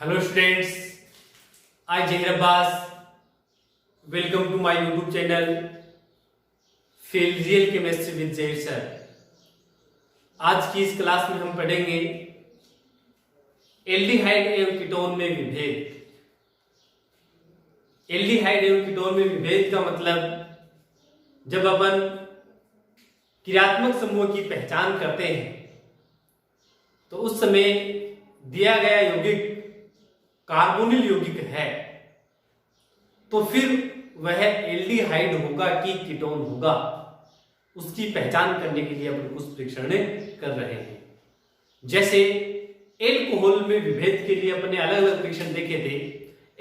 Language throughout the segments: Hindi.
Hello students, I Jahir Abbas. Welcome to my YouTube channel Physical Chemistry with Jahir Sir. आज की इस क्लास में हम पढ़ेंगे एल्डिहाइड एवं कीटोन में विभेद। एल्डिहाइड एवं कीटोन में विभेद का मतलब जब अपन क्रियात्मक समूह की पहचान करते हैं तो उस समय दिया गया यौगिक कार्बोनिल यौगिक है तो फिर वह एल्डिहाइड होगा कि कीटोन होगा, उसकी पहचान करने के लिए अपन कुछ परीक्षण कर रहे हैं। जैसे एल्कोहल में विभेद के लिए अपने अलग अलग परीक्षण देखे थे।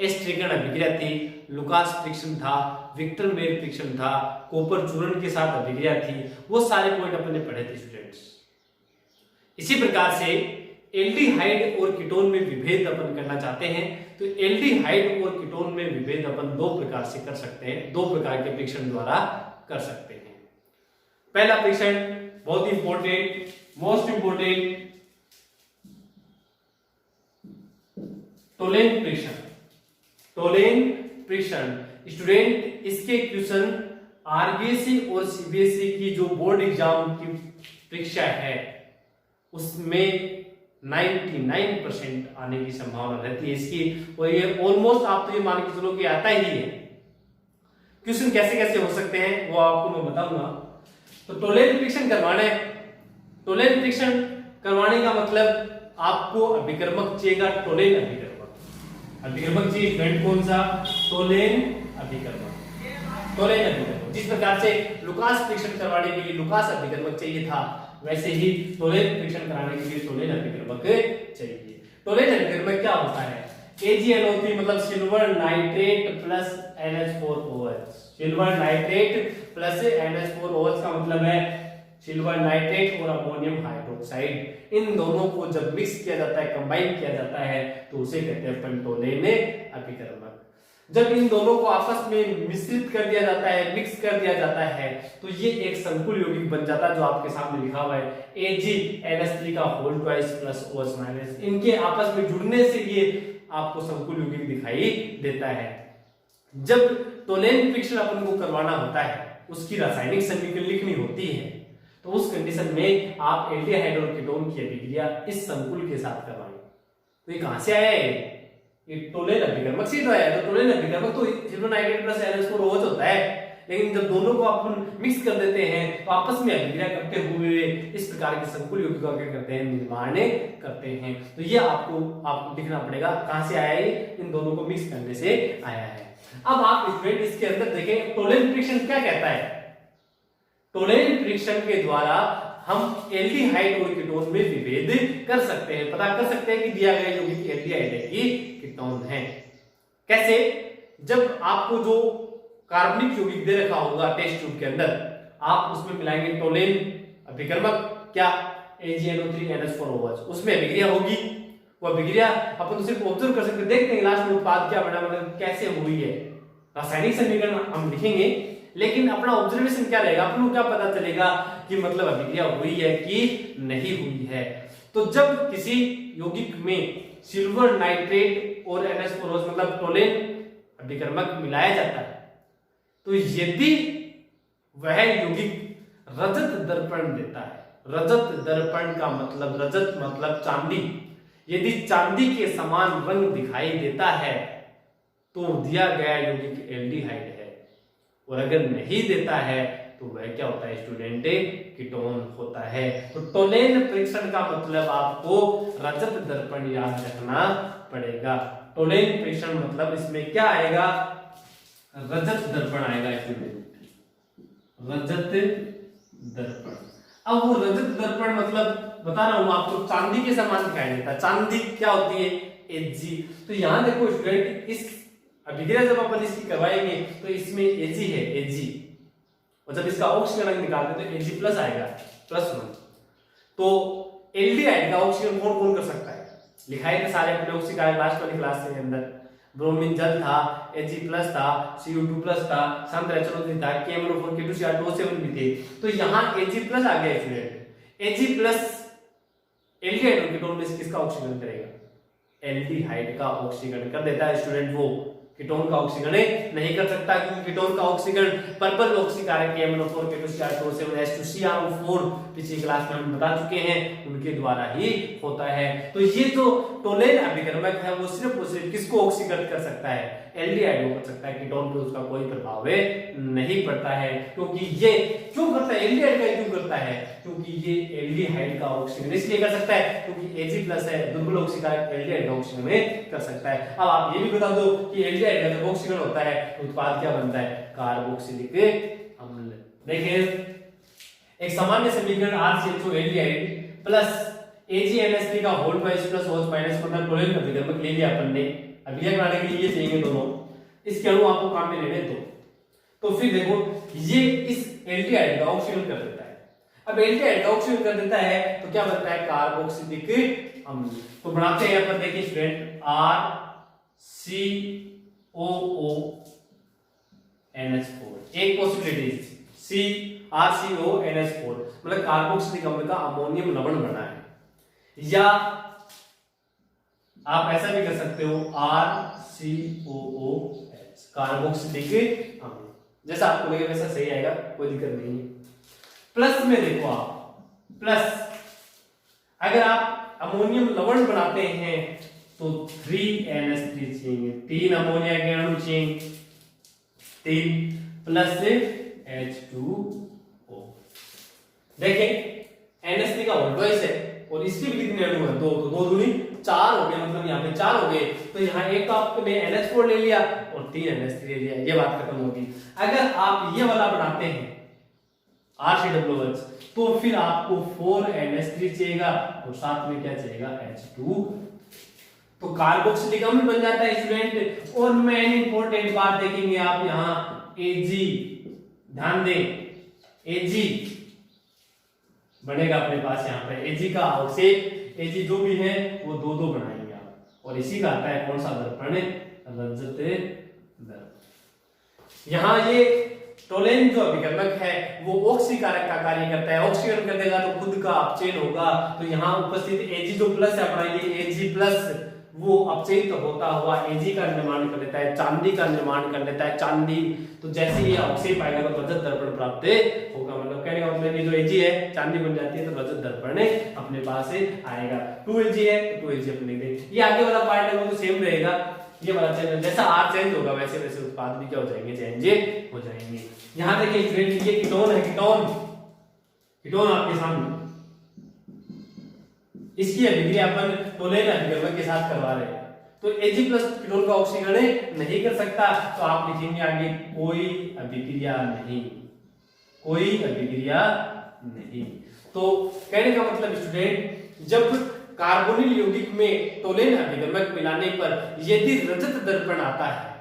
एस्ट्रिगन अभिक्रिया थी, लुकास परीक्षण था, विक्टर मेयर परीक्षण था, कॉपर चूर्ण के साथ अभिक्रिया थी। वो सारे पॉइंट अपने पढ़े थे स्टूडेंट्स। इसी प्रकार से एल्डिहाइड और कीटोन में विभेद अपन करना चाहते हैं तो एल्डिहाइड और कीटोन में विभेद अपन दो प्रकार से कर सकते हैं, दो प्रकार के परीक्षण द्वारा कर सकते हैं। पहला परीक्षण बहुत इंपॉर्टेंट, मोस्ट इंपॉर्टेंट, टोलेन परीक्षण। टोलेन परीक्षण स्टूडेंट, इसके क्वेश्चन आरबीएसई और सीबीएसई की जो बोर्ड एग्जाम की परीक्षा है उसमें 99% आने की संभावना रहती है इसकी, और ये ऑलमोस्ट आप तो ये मान के चलो कि आता ही है। क्वेश्चन कैसे कैसे हो सकते हैं वो आपको मैं बताऊंगा। तो टोलेन परीक्षण टोलेन परीक्षण करवाने का मतलब आपको अभिकर्मक चाहिएगा, टोलेन अभिकर्मक चाहिए। फ्रेंड कौन सा? टोलेन अभिकर्मक। जिस प्रकार से लुकास परीक्षण करवाने के लिए लुकास अभिकर्मक चाहिए था, वैसे ही टोलेन परीक्षण कराने के लिए टोलेन अभिकर्मक चाहिए। टोलेन अभिकर्मक क्या होता है? AgNO3 मतलब silver nitrate plus NH4OH। Silver nitrate plus NH4OH का मतलब है सिल्वर नाइट्रेट और अमोनियम हाइड्रोक्साइड। इन दोनों को जब मिक्स किया जाता है, कंबाइन किया जाता है तो उसे कहते हैं अपन टोलेन अभिकर्मक। जब इन दोनों को आपस में मिश्रित कर दिया जाता है, मिक्स कर दिया जाता है तो ये एक संकुल यौगिक बन जाता है जो आपके सामने लिखा हुआ है AgNH3 का whole twice plus OH minus. इनके आपस में जुड़ने से ये आपको संकुल यौगिक दिखाई देता है। जब टोलेन परीक्षण अपन को करवाना होता है, उसकी रासायनिक समीकरण लिखनी होती है, तो उस कंडीशन में आप एल्डिहाइड और कीटोन की अभिक्रिया इस संकुल के साथ करवाएंगे। तो ये कहां से आया है? ये टोलेन अभिकर्मक से तो आया। तो टोलेन अभिकर्मक तो सिल्वर नाइट्रेट प्लस NH4OH होता है, लेकिन जब दोनों को अपन मिक्स कर देते हैं तो आपस में अभिक्रिया करते हुए इस प्रकार के संकुल यौगिक का क्या करते हैं? निर्माण करते हैं। तो ये आपको लिखना पड़ेगा कहां से आया है? इन दोनों को मिक्स करने से आया है। अब आप स्टूडेंट इसके अंदर देखें टोलेन परीक्षण क्या कहता है। टोलेन परीक्षण के द्वारा हम एल्डिहाइड और कीटोन में विभेद कर सकते हैं, पता कर सकते हैं कि दिया गया यौगिक एल्डिहाइड है कि कीटोन है। कैसे? जब आपको जो कार्बनिक यौगिक दे रखा होगा टेस्ट ट्यूब के अंदर, आप उसमें मिलाएंगे टोलेन अभिकर्मक, क्या AgNO3 NH4OH, उसमें अभिक्रिया होगी। वो अभिक्रिया अपन तो सिर्फ ऑब्जर्व कर सकते हैं, देखते हैं लास्ट में उत्पाद क्या बना, मतलब कैसे हुई है। रासायनिक समीकरण हम लिखेंगे, लेकिन अपना ऑब्जर्वेशन क्या रहेगा? अपन को क्या पता चलेगा कि मतलब अभिक्रिया हुई है कि नहीं हुई है। तो जब किसी यौगिक में सिल्वर नाइट्रेट और NH4OH मतलब टोलेन अभिकर्मक मिलाया जाता है तो यदि वह यौगिक रजत दर्पण देता है, रजत दर्पण का मतलब रजत मतलब चांदी, यदि चांदी के समान रंग दिखाई देता है तो दिया गया यौगिक एल्डिहाइड है। और अगर नहीं देता है तो वह क्या होता है स्टूडेंट? कीटोन होता है। तो टोलेन परीक्षण का मतलब आपको रजत दर्पण याद रखना पड़ेगा। टोलेन परीक्षण मतलब इसमें क्या आएगा? रजत दर्पण आएगा स्टूडेंट, रजत दर्पण। अब वो रजत दर्पण मतलब बता रहा हूं आपको, चांदी के समान दिखाई देता है। चांदी क्या होती है? Ag। तो यहां देखो स्टूडेंट, इस अभिक्रिया जब अपन इसकी करवाएंगे तो इसमें Ag है, Ag, और जब इसका ऑक्सीजन रंग निकालते तो Ag प्लस आएगा, +1। तो एल्डिहाइड का ऑक्सीजन कौन कौन कर सकता है? लिखाए थे सारे अपने ऑक्सीजन लास्ट वाली क्लास के अंदर। ब्रोमीन जल था, Ag+ था, Cu2+ था, सांद्रचन था, KMnO4 K2Cr2O7 भी थे। तो यहाँ Ag+ आ गया स्टूडेंट। Ag+ एल्डिहाइड और कीटोन में किसका ऑक्सीजन करेगा? एल्डिहाइड का ऑक्सीकरण कर देता है स्टूडेंट, वो कीटोन का ऑक्सीकरण नहीं कर सकता, क्योंकि कीटोन का ऑक्सीकरण पर्पल ऑक्सीकारक KMnO4 K2CR4 पिछली क्लास में हम बता चुके हैं, उनके द्वारा ही होता है। तो ये जो टोलेन अभिकर्मक है वो सिर्फ किसको ऑक्सीकृत कर सकता है, एल्डिहाइड को कर सकता है, कीटोन पे उसका कोई प्रभाव नहीं पड़ता है। क्योंकि ये क्यों करता है, एल्डिहाइड का क्यों करता है, क्योंकि ये एल्डिहाइड का ऑक्सीकरण इसलिए कर सकता है क्योंकि Ag+ है, दुर्बल ऑक्सीकारक एल्डिहाइड का ऑक्सीकरण कर सकता है। अब आप ये भी बता दो कि एल्डिहाइड का जब ऑक्सीकरण होता है तो उत्पाद क्या बनता है, कार्बोक्सिलिक अम्ल। देखिए एक सामान्य समीकरण RCHO एल्डिहाइड प्लस AgNH3 का whole twice plus OH minus मतलब टोलेन का अभिकर्मक ले लिया अपन ने। अभिक्रिया कराने के लिए ये चाहिए दोनों, इसके अणु आपको काम में लेने दो। तो फिर देखो ये इस एल्डिहाइड का ऑक्सीकरण कर देता है। अब एल्डिहाइड का ऑक्सीकरण कर देता है तो क्या बनता है, कार्बोक्सिलिक अम्ल। तो बनाते हैं अपन, देखिए स्टूडेंट RCOONH4 एक पॉसिबिलिटी CrCONH4 मतलब कार्बोक्सिलिक अम्ल का अमोनियम लवण बना है, या आप ऐसा भी कर सकते हो RCOOH कार्बोक्सिलिक अम्ल, जैसा आपको लगे वैसा सही आएगा, कोई दिक्कत नहीं है। प्लस में देखो आप, प्लस अगर आप अमोनियम लवण बनाते हैं तो 3NH3 चाहिए, 3 अमोनिया के अणु चाहिए, 3 प्लस H2O। देखें NH3 का होल ट्वाइस है और इसके भी कितने अणु हैं, 2, तो 2 दूनी 4 हो गए, मतलब यहाँ पे 4 हो गए। तो यहाँ एक तो आपने NH4 ले लिया और 3 NH3 ले लिया, ये बात खत्म होगी। अगर आप ये वाला बनाते हैं RCOOH तो फिर आपको 4NH3 चाहिएगा और साथ में क्या चाहिएगा, H2। तो कार्बोक्सिलिक अम्ल बन जाता है स्टूडेंट। और मेन इंपॉर्टेंट बात देखेंगे आप यहाँ Ag, ध्यान दें Ag बनेगा अपने पास यहाँ पे, Ag का अवक्षेप Ag जो भी है वो 2-2 बनाएंगे आप, और इसी का आता है कौन सा दर्पण, रजत दर्पण। यहाँ ये टोलेन जो अभिकर्मक है वो ऑक्सीकारक का कार्य करता है, ऑक्सीकरण कर देगा तो खुद का अपचयन होगा। तो यहाँ उपस्थित Ag जो प्लस है अपना ये Ag+ वो अपचयित होता हुआ Ag का निर्माण कर लेता है, चांदी का निर्माण कर लेता है, चांदी। तो जैसे ये अवक्षेप आएगा तो रजत दर्पण प्राप्त होगा, मतलब कहने का मतलब ये जो Ag है चांदी बन जाती है तो रजत दर्पण अपने पास आएगा। 2Ag है तो 2Ag अपने दे, ये आगे वाला पार्ट है वो तो सेम रहेगा, ये वाला चेंज, जैसा R चेंज होगा वैसे वैसे उत्पाद भी क्या हो जाएंगे, चेंज हो जाएंगे। यहाँ देखिए स्टूडेंट ये कीटोन है, कीटोन आपके सामने, इसकी अभिक्रिया अपन टोलेन अभिकर्मक के साथ करवा रहे हैं। तो Ag+ कीटोन का ऑक्सीकरण नहीं कर सकता, तो आप लिखेंगे आगे कोई अभिक्रिया नहीं, कोई अभिक्रिया नहीं। तो कहने का मतलब स्टूडेंट जब कार्बोनिल यौगिक में टोलेन अभिकर्मक मिलाने पर यदि रजत दर्पण आता है,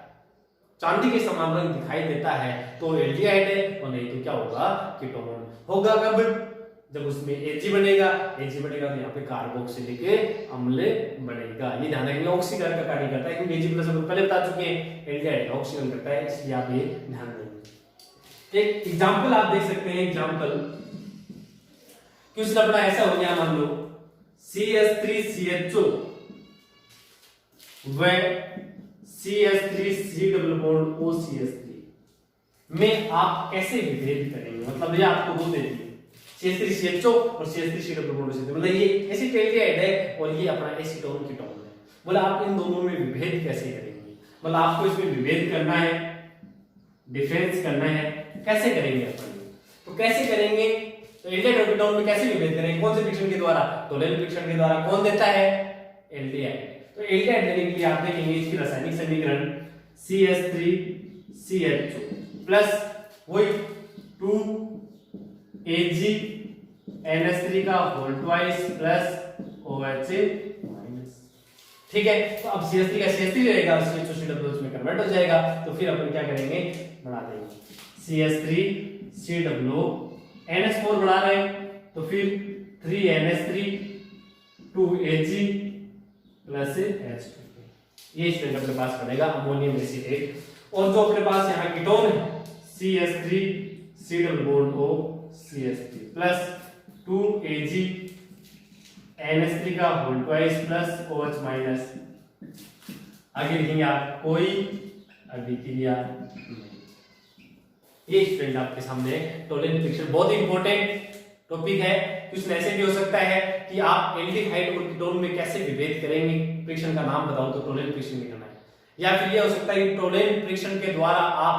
चांदी के समान रंग दिखाई देता है, तो एल्डिहाइड है, और नहीं तो क्या होगा, कीटोन होगा। कब, जब उसमें Ag बनेगा तो यहाँ पे कार्बोक्सिलिक अम्ल बनेगा। ये ध्यान रखिए ऑक्सीकरण का कार्य करता है, क्योंकि Ag+ हम पहले बता चुके हैं एल्डिहाइड ऑक्सीकरण करता है, इसलिए आप ये ध्यान देंगे। एक एग्जांपल आप देख सकते हैं, एग्जांपल क्यों अपना ऐसा हो गया, मान लो CH3CHO व CH3C डबल बॉन्ड OCH3 में आप कैसे विभेद करेंगे, मतलब ये आपको दो दे दिए CH3CHO और CH3C डबल बॉन्ड OCH3, मतलब ये एसिड एल्डिहाइड है और ये अपना एसीटोन कीटोन है। बोला आप इन दोनों में विभेद कैसे करेंगे, मतलब आपको इसमें विभेद करना है, डिफरेंस करना है, कैसे करेंगे अपन, तो कैसे करेंगे, तो एल्डिहाइड और कीटोन में कैसे विभेद करेंगे, कौन से फ्रिक्शन के द्वारा, टोलेन फ्रिक्शन के द्वारा। कौन देता है, एल्डिहाइड। तो एल्डिहाइड देने के लिए आप देखेंगे इसकी रासायनिक समीकरण CH3CHO प्लस वही 2AgNH3 का whole twice plus OH minus. ठीक है, तो अब CH3 का CH3 रहेगा, CHO में कन्वर्ट हो जाएगा। तो फिर अपन क्या करेंगे, बना देंगे CH3CHO NH4 बना रहे हैं, तो फिर 3NH3 2Ag प्लस H2, ये स्टूडेंट अपने पास बनेगा अमोनियम एसिटेट। और जो अपने पास यहाँ कीटोन है CH3C double bond O CH3 plus 2Ag NH3 का whole twice plus OH minus आगे लिखेंगे आप कोई अभिक्रिया नहीं। ये स्टूडेंट आपके सामने टोलेन फ्रिक्शन बहुत इंपॉर्टेंट टॉपिक है। इसमें ऐसे भी हो सकता है कि आप एल्डिहाइड और कीटोन में कैसे विभेद करेंगे, फ्रिक्शन का नाम बताओ तो टोलेन फ्रिक्शन लिखना है। या फिर ये हो सकता है कि टोलेन फ्रिक्शन के द्वारा आप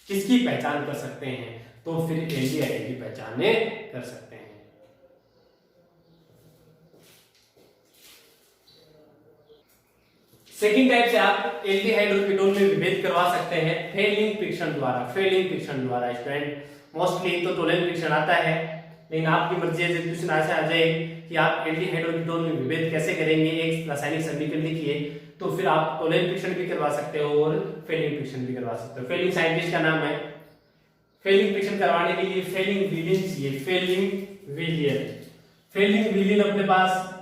किसकी पहचान कर सकते हैं, तो फिर एल्डिहाइड की पहचान कर सकते हैं। सेकेंड टाइप से आप एल्डिहाइड और कीटोन में विभेद करवा सकते हैं फेलिंग फ्रिक्शन द्वारा। फेलिंग फ्रिक्शन द्वारा स्टूडेंट मोस्टली तो टोलेन फ्रिक्शन आता है, लेकिन आपकी मर्जी है, क्वेश्चन ऐसा आ जाए कि आप एल्डिहाइड और कीटोन में विभेद कैसे करेंगे, एक रासायनिक समीकरण लिखिए, तो फिर आप टोलेन फ्रिक्शन भी करवा सकते हो और फेलिंग फ्रिक्शन भी करवा सकते हो। फेलिंग साइंटिस्ट का नाम है। फेलिंग फ्रिक्शन करवाने के लिए फेलिंग विलियन चाहिए, फेलिंग विलियन। फेलिंग विलियन अपने पास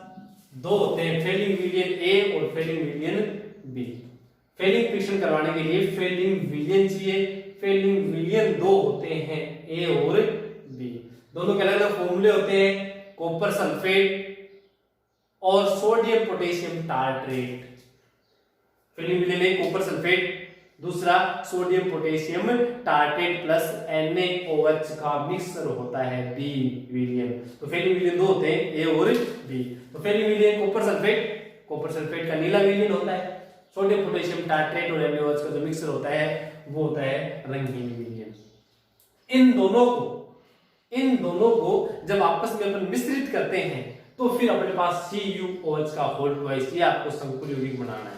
दो होते हैं, फेलिंग विलियन ए और फेलिंग विलियन बी। फेलिंग फ्रिक्शन करवाने के लिए फेलिंग विलियन चाहिए, फेलिंग विलियन दो होते हैं, ए और बी। दोनों के अलग अलग फॉर्मूले होते हैं, कॉपर सल्फेट और सोडियम पोटेशियम टार्ट्रेट। फेलिंग विलियन एक कॉपर सल्फेट, दूसरा sodium potassium tartrate plus NaOH का मिक्सचर होता है बी विलियन। तो फेलिंग विलियन दो होते हैं, ए और बी। तो फेलिंग विलियन कॉपर सल्फेट का नीला विलियन होता है, सोडियम पोटेशियम टार्ट्रेट और NaOH का जो मिक्सचर होता है वो होता है रंगीन विलियन। इन दोनों को जब आपस में अपन मिश्रित करते हैं तो फिर अपने पास CuOH का होल ट्वाइस, ये आपको संकुल यौगिक बनाना है।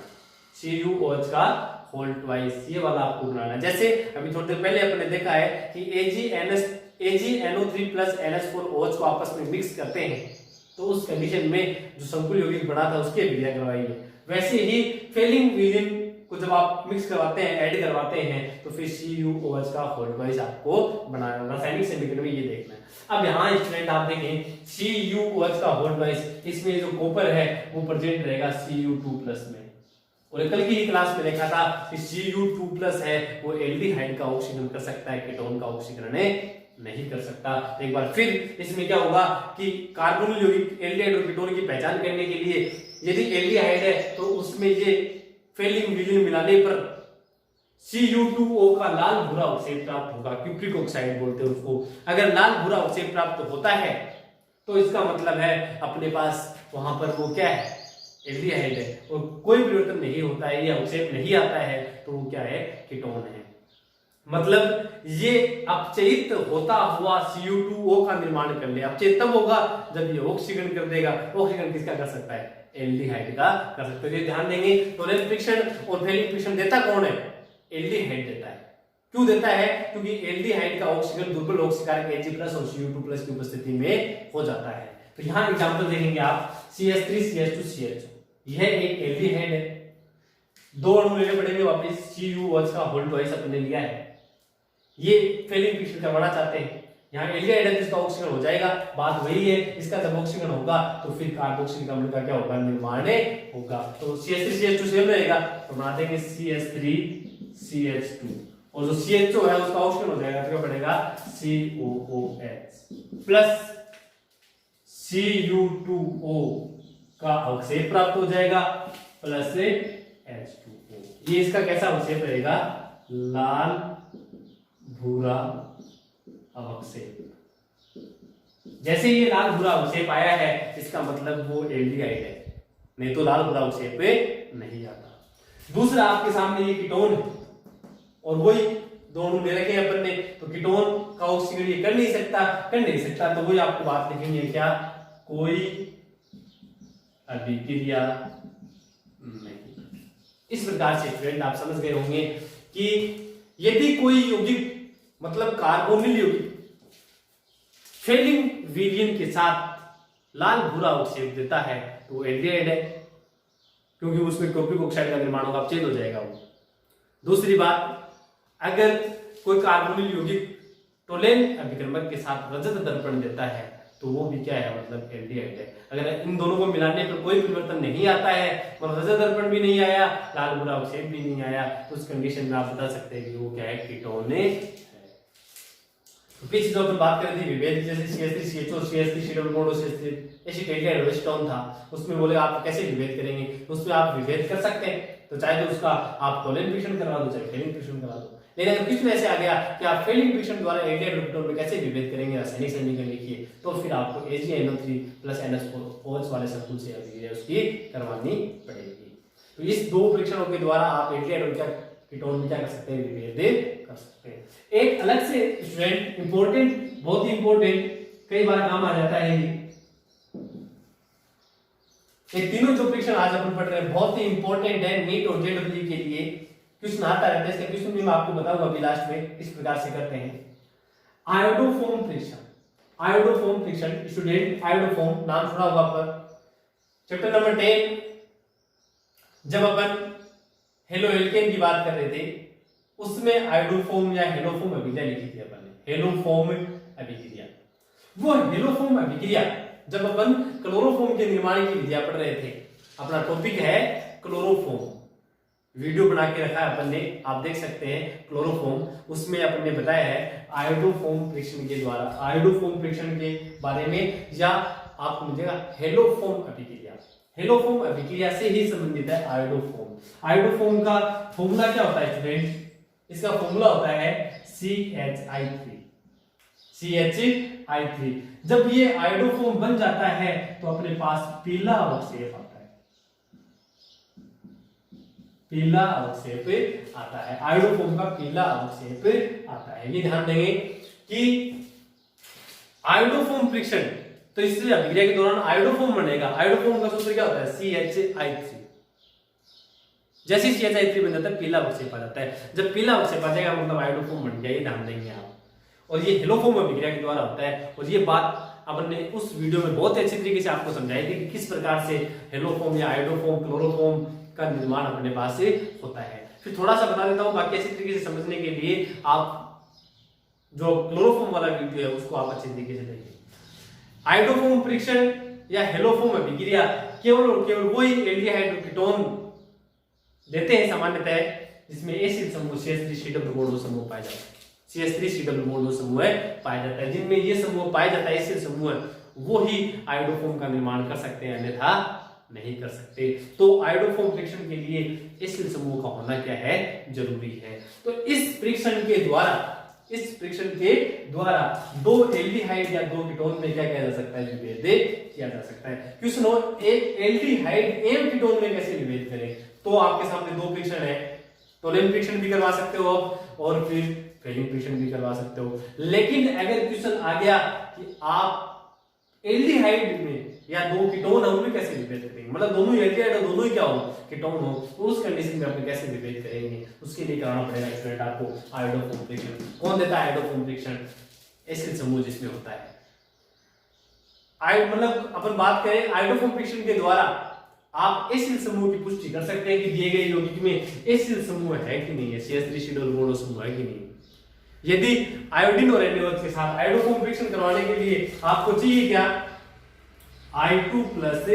CuOH का होल ट्वाइस ये वाला आपको बनाना है। जैसे अभी थोड़ी देर पहले अपने देखा है कि AgNO3 प्लस NH4OH को आपस में मिक्स करते हैं तो उस कंडीशन में जो संकुल यौगिक बना था उसकी अभिक्रिया करवाई है। वैसे ही फेलिंग विलियन को जब आप मिक्स करवाते हैं, ऐड करवाते हैं, तो फिर CuOH का होल ट्वाइस आपको बनाना है। रासायनिक समीकरण में ये देखना है। अब यहाँ स्टूडेंट आप देखें CuOH का होल ट्वाइस, इसमें जो कॉपर है वो प्रेजेंट रहेगा Cu2+ में। और कल की ही क्लास में देखा था कि Cu2+ है वो एल्डिहाइड का ऑक्सीकरण कर सकता है, कीटोन का ऑक्सीकरण नहीं कर सकता। एक बार फिर इसमें क्या होगा कि कार्बोनिल यौगिक एल्डिहाइड और कीटोन की पहचान करने के लिए यदि एल्डिहाइड है तो उसमें ये फेलिंग विलियन मिलाने पर Cu2O का लाल भूरा अवक्षेप प्राप्त होगा, क्यूप्रिक ऑक्साइड बोलते हैं उसको। अगर लाल भूरा अवक्षेप प्राप्त होता है तो इसका मतलब है अपने पास वहां पर वो क्या है, एल्डिहाइड है, और कोई परिवर्तन नहीं होता है, ये अवक्षेप नहीं आता है, तो वो क्या है, कीटोन है। मतलब ये अपचयित होता हुआ Cu2O का निर्माण कर ले। अपचयित तब होगा जब ये ऑक्सीकरण कर देगा। ऑक्सीकरण किसका कर सकता है, एल्डिहाइड का कर सकते हैं। ध्यान देंगे टोलेन फ्रिक्शन और फेलिंग फ्रिक्शन देता कौन है, एल्डिहाइड देता है। क्यों देता है, क्योंकि एल्डिहाइड का ऑक्सीकरण दुर्बल ऑक्सीकारक Ag+ और Cu2+ की उपस्थिति में हो जाता है। तो यहाँ एग्जांपल देखेंगे आप CH3 CH2 CH, यह एक एल्डिहाइड है, दो अणु लेने पड़ेंगे वापस, CuOH का होल ट्वाइस अपने लिया है, ये फेलिंग फ्रिक्शन करवाना चाहते हैं। यहाँ एल्डिहाइड है जिसका ऑक्सीकरण हो जाएगा, बात वही है, इसका जब ऑक्सीकरण होगा तो फिर कार्बोक्सिलिक अम्ल का क्या होगा, निर्माण होगा। तो CH3 CH2 सेम रहेगा, तो बना देंगे CH3 CH2, और जो CHO है उसका ऑक्सीकरण हो जाएगा तो क्या बनेगा, COOH प्लस Cu2O का अवक्षेप प्राप्त हो जाएगा प्लस H2O। ये इसका कैसा अवक्षेप रहेगा, लाल भूरा अवक्षेप। जैसे ये लाल भूरा अवक्षेप आया है इसका मतलब वो एल्डिहाइड है, नहीं तो लाल भूरा अवक्षेप नहीं आता। दूसरा आपके सामने ये कीटोन है और वही दोनों ले रखे हैं अपन ने, तो कीटोन का ऑक्सीकरण ये कर नहीं सकता, तो वही आपको बात लिखेंगे क्या, कोई अभिक्रिया नहीं। इस प्रकार से फ्रेंड आप समझ गए होंगे कि यदि कोई यौगिक मतलब कार्बोनिल यौगिक फेलिंग विलियन के साथ लाल भूरा अवक्षेप देता है तो एल्डिहाइड है, क्योंकि उसमें क्यूप्रिक ऑक्साइड का निर्माण होगा, अपचयित हो जाएगा वो। दूसरी बात, अगर कोई कार्बोनिल यौगिक टोलेन अभिकर्मक के साथ रजत दर्पण देता है तो वो भी क्या है, मतलब एल्डिहाइड है। अगर इन दोनों को मिलाने पर कोई परिवर्तन नहीं आता है, मतलब रजत दर्पण भी नहीं आया, लाल भूरा अवक्षेप भी नहीं आया, तो उस कंडीशन में आप बता सकते हैं कि वो क्या है, कीटोन है। पीछे जो अपन बात कर रहे थे विभेद, जैसे CH3 CHO CH3 C double bond और CH3 एसिटाइल एसिटोन था, उसमें बोले आप कैसे विभेद करेंगे, तो उसमें आप विभेद कर सकते हैं, तो चाहे तो उसका आप टोलेन फ्रिक्शन करवा दो चाहे फेलिंग फ्रिक्शन करवा दो। लेकिन अगर क्वेश्चन ऐसे आ गया कि आप फेलिंग फ्रिक्शन द्वारा एल्डिहाइड और कीटोन में कैसे विभेद करेंगे, रासायनिक समीकरण लिखिए, तो फिर आपको AgNO3 + NH4 OH वाले संकुल से अभिक्रिया उसकी करवानी पड़ेगी। तो इस दो परीक्षणों के द्वारा आप एल्डिहाइड और क्या कीटोन में क्या कर सकते हैं, विभेद कर सकते हैं। एक अलग से स्टूडेंट इंपॉर्टेंट, बहुत ही इंपॉर्टेंट, कई बार काम आ जाता है ये तीनों जो परीक्षण आज अपन पढ़ रहे हैं बहुत ही इंपॉर्टेंट है नीट और JEE के लिए। क्वेश्चन आता रहता है, इसका क्वेश्चन भी मैं आपको बताऊंगा अभी लास्ट में, इस प्रकार से करते हैं। आयोडोफोम फ्रिक्शन, आयोडोफोम फ्रिक्शन स्टूडेंट, आयोडोफोम नाम सुना होगा पर चैप्टर नंबर 10 जब अपन हेलो एल्केन की बात कर रहे थे उसमें आयोडोफोम या हेलोफोम अभिक्रिया लिखी थी अपन ने, हेलोफोम अभिक्रिया। वो हेलोफोम अभिक्रिया जब अपन क्लोरोफोम के निर्माण की विधियां पढ़ रहे थे, अपना टॉपिक है क्लोरोफोम, वीडियो बना के रखा है अपन ने, आप देख सकते हैं क्लोरोफोम, उसमें अपन ने बताया है आयोडोफोम फ्रिक्शन के द्वारा, आयोडोफोम फ्रिक्शन के बारे में, या आपको मिलेगा हेलोफोम अभिक्रिया, हेलोफोम अभिक्रिया से ही संबंधित है आयोडोफोम। आयोडोफोम का फॉर्मूला क्या होता है स्टूडेंट, इसका फॉर्मूला होता है CHI3, CHI3। जब ये आयोडोफोम बन जाता है तो अपने पास पीला अवक्षेप आता है, पीला अवक्षेप आता है, आयोडोफोम का पीला अवक्षेप आता है। ये ध्यान देंगे कि आयोडोफोम फ्रिक्शन, तो इस अभिक्रिया के दौरान आयोडोफोम बनेगा, आयोडोफोम का सूत्र क्या होता है CHI3। जैसे CHI3 बन जाता है पीला अवक्षेप आ जाता है, जब पीला अवक्षेप आ जाएगा मतलब आयोडोफोम बन गया, ये ध्यान देंगे आप। और ये हेलोफोम अभिक्रिया के द्वारा होता है, और ये बात अपन ने उस वीडियो में बहुत अच्छी तरीके से आपको समझाई थी कि किस प्रकार से हेलोफोम या आयोडोफोम क्लोरोफोम का निर्माण अपने पास से होता है। फिर थोड़ा सा बता देता हूं, बाकी अच्छी तरीके से समझने के लिए आप जो क्लोरोफोम वाला वीडियो है उसको आप अच्छी तरीके से देखिए। आयोडोफोम फ्रिक्शन या हेलोफोम अभिक्रिया केवल और केवल वही एल्डिहाइड और कीटोन देते हैं सामान्यतः जिसमें एसिड समूह CH3 डबल बॉन्ड समूह पाया जाता है, CH3 डबल बॉन्ड समूह पाया जाता है, जिनमें ये समूह पाया जाता है एसिड समूह, वो ही आयोडोफोम का निर्माण कर सकते हैं, अन्यथा नहीं कर सकते। तो आयोडोफोम फ्रिक्शन के लिए एसिड समूह का होना क्या है, जरूरी है। तो इस फ्रिक्शन के द्वारा, इस फ्रिक्शन के द्वारा दो एल्डिहाइड या दो कीटोन में क्या किया जा सकता है, विभेद किया जा सकता है। क्वेश्चन हो एक एल्डिहाइड एवं कीटोन में कैसे विभेद करें, तो आपके सामने दो फ्रिक्शन है, टोलेन फ्रिक्शन भी करवा सकते हो और फिर फेलिंग फ्रिक्शन भी करवा सकते हो। लेकिन अगर क्वेश्चन आ गया कि आप एल्डिहाइड में या दो कीटोन है उनमें कैसे विभेद करेंगे, मतलब दोनों एल्डिहाइड और दोनों ही क्या हो, कीटोन हो, तो उस कंडीशन में आप कैसे विभेद करेंगे, उसके लिए कराना पड़ेगा स्टूडेंट आपको आयोडोफोम फ्रिक्शन। कौन देता है आयोडोफोम फ्रिक्शन, एसिड समूह जिसमें होता है। मतलब अपन बात करें आयोडोफोम फ्रिक्शन के द्वारा आप एसिड समूह की पुष्टि कर सकते हैं कि दिए गए यौगिक में एसिड समूह है कि नहीं है, CH3 डबल बॉन्ड समूह है कि नहीं। यदि आयोडीन और NaOH के साथ आयोडोफोम फ्रिक्शन करवाने के लिए आपको चाहिए क्या, I2 प्लस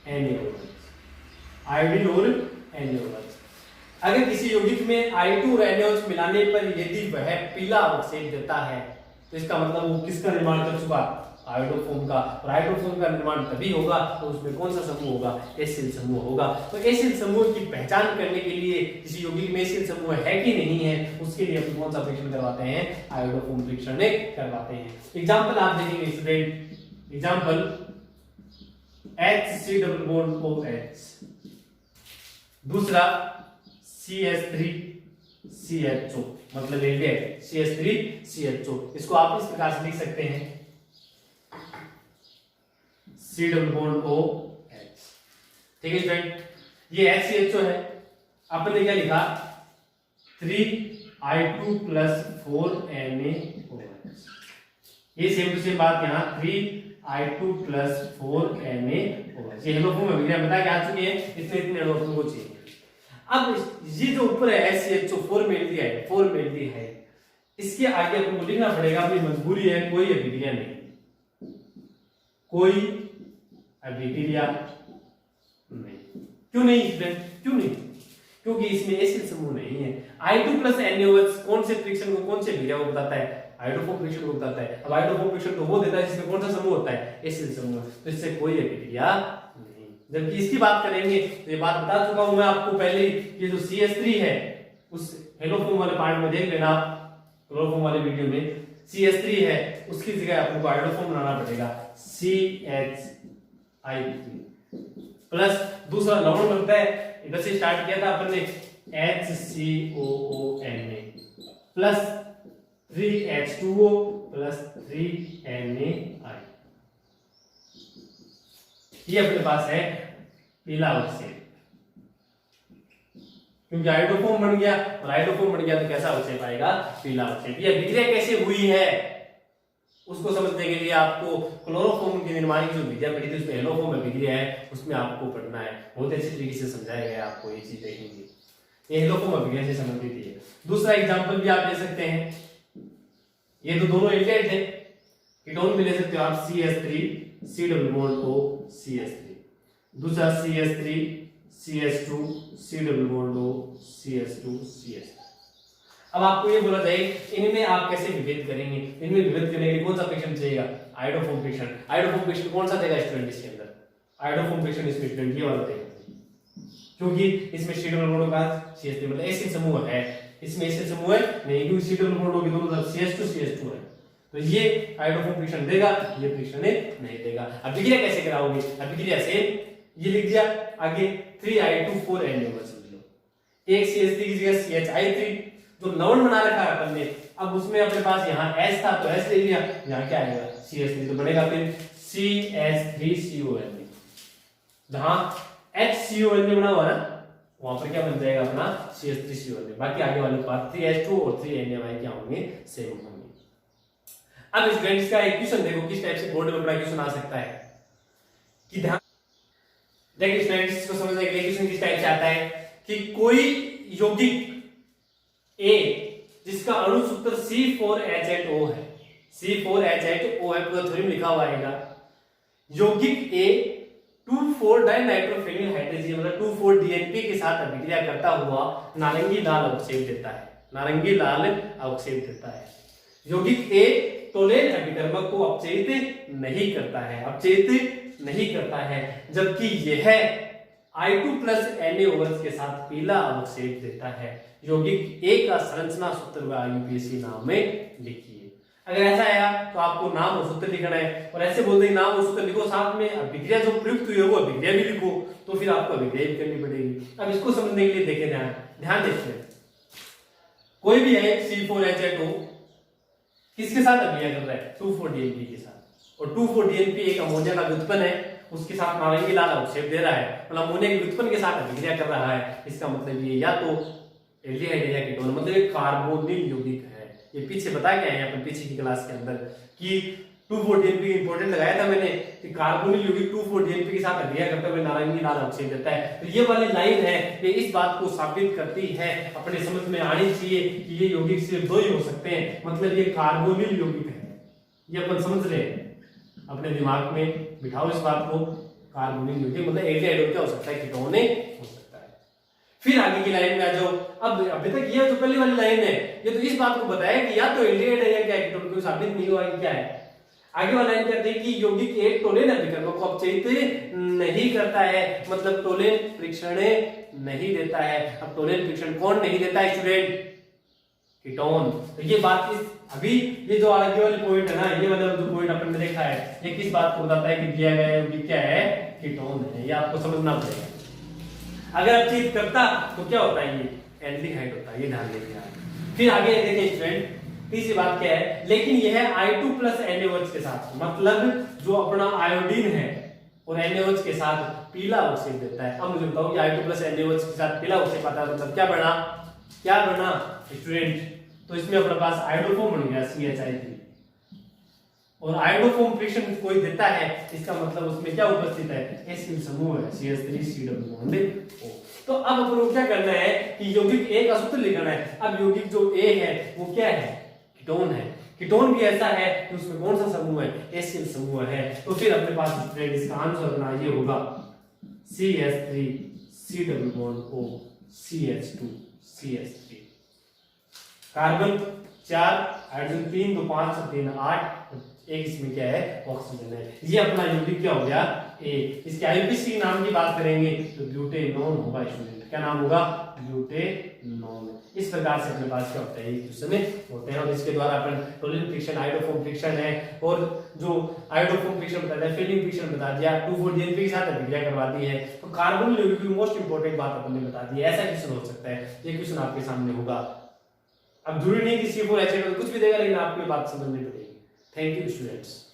NaOH, आयोडीन और NaOH। अगर किसी यौगिक में I2 और NaOH मिलाने पर यदि वह पीला अवक्षेप देता है तो इसका मतलब वो किसका निर्माण कर चुका, आयोडोफोम का। और आयोडोफोम का निर्माण तभी होगा तो उसमें कौन सा समूह होगा, एसिड समूह होगा। तो एसिड समूह की पहचान करने के लिए किसी यौगिक में एसिड समूह है कि नहीं है, उसके लिए हम कौन सा फ्रिक्शन करवाते हैं, आयोडोफोम फ्रिक्शन करवाते हैं। एग्जांपल आप देखेंगे student, example HC double bond OH, दूसरा CH3 CHO, मतलब एल्डिहाइड CH3 CHO। इसको आप इस प्रकार से लिख सकते हैं C डबल बॉन्ड OH, ठीक है स्टूडेंट। ये HCHO है, आपने क्या लिखा 3I2 प्लस 4NaOH। ये सेम टू सेम बात यहाँ 3I2 प्लस 4NaOH। ये हेलोफोम अभिक्रिया बता के आ चुकी है, इतने हेलोफोम को चाहिए। अब ये जो ऊपर है HCHO 4 में दिया है, 4 में दिया है, इसके आगे आपको लिखना पड़ेगा, अपनी मजबूरी है, कोई अभिक्रिया नहीं, कोई अभिक्रिया नहीं। क्यों नहीं स्टूडेंट, क्यों नहीं, क्योंकि इसमें एसिड समूह नहीं है। I2 प्लस NaOH कौन से फ्रिक्शन को, कौन से अभिक्रिया को बताता है, हाइड्रोफोब फ्रिक्शन को बताता है। अब हाइड्रोफोब फ्रिक्शन तो वो देता है जिसमें कौन सा समूह होता है, एसिड समूह, तो इससे कोई अभिक्रिया नहीं। जबकि इसकी बात करेंगे तो ये बात बता चुका हूं मैं आपको पहले, ये जो CH3 है उस हेलोफोम वाले पार्ट में देख लेना, क्लोरोफोम वाले वीडियो में CH3 है उसकी जगह अपन को हाइड्रोफोम बनाना पड़ेगा CH3 प्लस दूसरा लवण बनता है, इधर से स्टार्ट किया था अपन ने HCOONA plus 3H2O plus 3NaI, ये अपने पास है पीला अवक्षेप, क्योंकि हाइड्रोफोम बन गया और हाइड्रोफोम बन गया तो कैसा अवक्षेप आएगा, पीला अवक्षेप। ये अभिक्रिया कैसे हुई है उसको समझने के लिए आपको क्लोरोफॉर्म के निर्माण की जो विद्या पढ़ी थी उसमें हेलोफॉर्म अभिक्रिया है उसमें आपको पढ़ना है, बहुत अच्छी तरीके से समझाया गया है आपको, ये चीज देखेंगे, ये हेलोफॉर्म अभिक्रिया से संबंधित है। दूसरा एग्जांपल भी आप ले सकते हैं, ये तो दोनों एल्डिहाइड है, कीटोन भी ले सकते हो आप CH3 C double bond O CH3, दूसरा CH3 CH2 C double bond O CH2 CH3। अब आपको ये बोला जाए इनमें आप कैसे विभेद करेंगे, इनमें विभेद करने के लिए कौन सा फ्रिक्शन चाहिएगा, हाइड्रोफोम फ्रिक्शन। हाइड्रोफोम फ्रिक्शन कौन सा देगा स्टूडेंट इसके अंदर, हाइड्रोफोम फ्रिक्शन इसमें स्टूडेंट ये वाला देगा, क्योंकि इसमें C डबल बॉन्ड का CH3 मतलब एसिड समूह है, इसमें एसिड समूह है नहीं, क्योंकि C डबल बॉन्ड की दोनों तरफ CH2 है, तो ये हाइड्रोफोम फ्रिक्शन देगा, ये फ्रिक्शन नहीं देगा। अब अभिक्रिया कैसे कराओगे, अभिक्रिया से ये लिख दिया आगे 3I2,4Na समझ लो, एक CH3 की जगह CHI3 जो लवण बना रखा है अपन ने, अब उसमें अपने पास यहाँ H था तो H ले लिया, यहाँ क्या आएगा CH3 तो बनेगा फिर CH3CONA, जहां HCONA बना हुआ ना वहां पर क्या बन जाएगा अपना CH3CONA, बाकी आगे वाले पार्ट 3H2 और 3NaY क्या होंगे, सेम होंगे। अब स्टूडेंट्स का एक क्वेश्चन देखो किस टाइप से बोर्ड में बड़ा क्वेश्चन आ सकता है, कि ध्यान देखिए स्टूडेंट्स, इसको समझने के लिए क्वेश्चन किस टाइप से आता है कि कोई यौगिक A जिसका अणु सूत्र C4H8O है, C4H8O है, पूरा थ्योरम लिखा हुआ आएगा, यौगिक A 2,4-डाइनाइट्रोफेनिल हाइड्रोजन मतलब 2,4-DNP के साथ अभिक्रिया करता हुआ नारंगी लाल अवक्षेप देता है, नारंगी लाल अवक्षेप देता है। यौगिक A टोलेन अभिकर्मक को अपचयित नहीं करता है, अपचयित नहीं करता है, जबकि यह I2 प्लस NaOH के साथ पीला अवक्षेप देता है। यौगिक A का संरचना सूत्र व IUPAC नाम में लिखिए। अगर ऐसा आया तो आपको नाम और सूत्र लिखना है, और ऐसे बोल देंगे नाम और सूत्र लिखो, साथ में अभिक्रिया जो प्रयुक्त हुई है वो अभिक्रिया भी लिखो, तो फिर आपको अभिक्रिया भी करनी पड़ेगी। अब इसको समझने के लिए देखें, ध्यान देखिए, कोई भी है C4H8O किसके साथ अभिक्रिया कर रहा है, 2,4-DNP के साथ, और 2,4-DNP एक अमोनिया का व्युत्पन्न है, उसके साथ नारंगी लाल अवक्षेप दे रहा है, मतलब अमोनिया के व्युत्पन्न के साथ अभिक्रिया कर रहा है। इसका मतलब ये या तो एल्डिहाइड है या कीटोन, मतलब एक कार्बोनिल यौगिक है। ये पीछे बता के आए हैं अपन पीछे की क्लास के अंदर कि 2,4-DNP इंपॉर्टेंट लगाया था मैंने कि कार्बोनिल यौगिक 2,4-DNP के साथ अभिक्रिया करते हुए नारंगी लाल अवक्षेप देता है। तो ये वाली लाइन है, ये इस बात को साबित करती है, अपने समझ में आनी चाहिए कि ये यौगिक सिर्फ दो ही हो सकते हैं, मतलब ये कार्बोनिल यौगिक है। ये अपन समझ रहे हैं, अपने दिमाग में बिठाओ इस बात को, कार्बोनिल यौगिक मतलब एल्डिहाइड क्या हो सकता है, कीटोन हो सकता है। फिर आगे की लाइन में आ जाओ। अब अभी तक ये जो पहली वाली लाइन है ये तो इस बात को बताया कि या तो एल्डिहाइड है या क्या कीटोन, कोई साबित नहीं हुआ कि क्या है। आगे वाला लाइन कहते हैं कि यौगिक एक टोलेन अभिकर्मक को अपचयित नहीं करता है, मतलब टोलेन फ्रिक्शन नहीं देता है। अब टोलेन फ्रिक्शन कौन नहीं देता है स्टूडेंट, कीटोन। तो ये बात इस अभी ये जो आगे वाले पॉइंट है ना, ये वाला जो पॉइंट अपन ने देखा है, ये किस बात को बताता है कि दिया गया यौगिक क्या है, कीटोन है। ये आपको समझना पड़ेगा। अगर अपचयित करता तो क्या होता है, ये एल्डिहाइड होता है, ये ध्यान रखिए। फिर आगे देखिए स्टूडेंट, तीसरी बात क्या है, लेकिन यह I2 प्लस NaOH के साथ, मतलब जो अपना आयोडीन है और NaOH के साथ पीला अवक्षेप देता है। अब मुझे बताओ ये I2 प्लस NaOH के साथ पीला अवक्षेप आता है, मतलब क्या बना स्टूडेंट, तो इसमें अपने पास हाइड्रोफोम बन गया CHI3, और हाइड्रोफोम फ्रिक्शन कोई देता है, इसका मतलब उसमें क्या उपस्थित है, एसिड समूह है CH3COO। तो अब अपन को क्या करना है कि यौगिक A का सूत्र लिखना है। अब यौगिक जो A है वो क्या है, कीटोन है। कीटोन भी ऐसा है कि उसमें कौन सा समूह है, एसिड समूह है। तो फिर अपने पास स्टूडेंट इसका आंसर अपना ये होगा CH3COO CH2CH3। कार्बन 4 हाइड्रोजन 3 2 5 3 8, एक इसमें क्या है ऑक्सीजन है। ये अपना यौगिक क्या हो गया ए। इसके आईयूपीएसी नाम की बात करेंगे तो ब्यूटेनॉन होगा स्टूडेंट। क्या नाम होगा ब्यूटेनॉन। इस प्रकार से अपने पास क्या होता है ये क्वेश्चन होते हैं और इसके द्वारा अपन टोलिन फ्रिक्शन आयोडोफोम फ्रिक्शन है और जो आयोडोफोम फ्रिक्शन बता दिया, फिलिंग फ्रिक्शन बता दिया, 2,4-DNP के साथ अभिक्रिया करवा दी है। तो कार्बन यौगिक की मोस्ट इंपोर्टेंट बात अपन ने बता दी है। ऐसा क्वेश्चन हो सकता है, ये क्वेश्चन आपके सामने होगा। अब जरूरी नहीं कि C4H8 कुछ भी देगा, लेकिन आपको ये बात समझनी पड़ेगी। Thank you students.